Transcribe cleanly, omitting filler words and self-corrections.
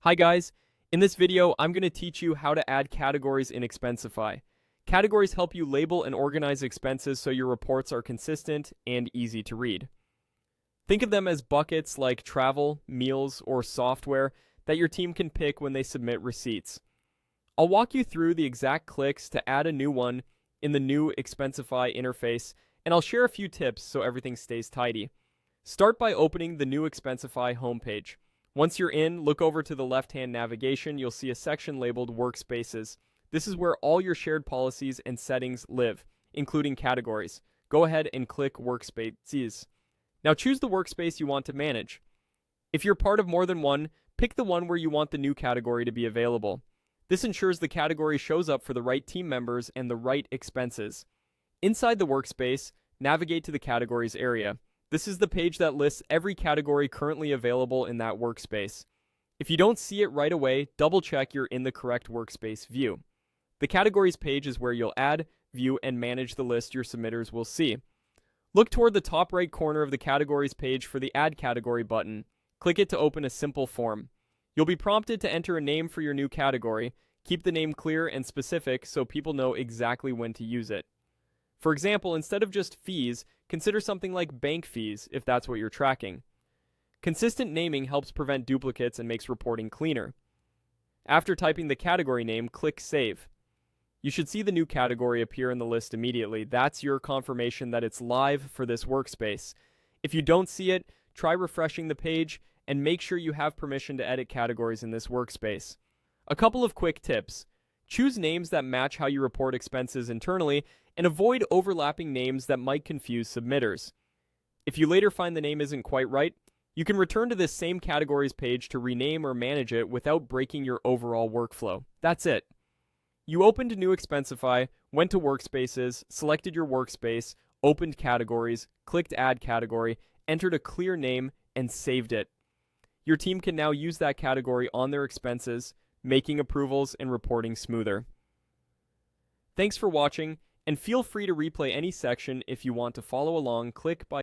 Hi guys, in this video I'm going to teach you how to add categories in Expensify. Categories help you label and organize expenses so your reports are consistent and easy to read. Think of them as buckets like travel, meals, or software that your team can pick when they submit receipts. I'll walk you through the exact clicks to add a new one in the new Expensify interface, and I'll share a few tips so everything stays tidy. Start by opening the new Expensify homepage. Once you're in, look over to the left-hand navigation. You'll see a section labeled Workspaces. This is where all your shared policies and settings live, including categories. Go ahead and click Workspaces. Now choose the workspace you want to manage. If you're part of more than one, pick the one where you want the new category to be available. This ensures the category shows up for the right team members and the right expenses. Inside the workspace, navigate to the Categories area. This is the page that lists every category currently available in that workspace. If you don't see it right away, double-check you're in the correct workspace view. The Categories page is where you'll add, view, and manage the list your submitters will see. Look toward the top right corner of the Categories page for the Add Category button. Click it to open a simple form. You'll be prompted to enter a name for your new category. Keep the name clear and specific so people know exactly when to use it. For example, instead of just fees, consider something like bank fees if that's what you're tracking. Consistent naming helps prevent duplicates and makes reporting cleaner. After typing the category name, click Save. You should see the new category appear in the list immediately. That's your confirmation that it's live for this workspace. If you don't see it, try refreshing the page and make sure you have permission to edit categories in this workspace. A couple of quick tips. Choose names that match how you report expenses internally and avoid overlapping names that might confuse submitters. If you later find the name isn't quite right, you can return to this same categories page to rename or manage it without breaking your overall workflow. That's it. You opened a new Expensify, went to Workspaces, selected your workspace, opened categories, clicked Add Category, entered a clear name, and saved it. Your team can now use that category on their expenses, making approvals and reporting smoother. Thanks for watching, and feel free to replay any section if you want to follow along. Click by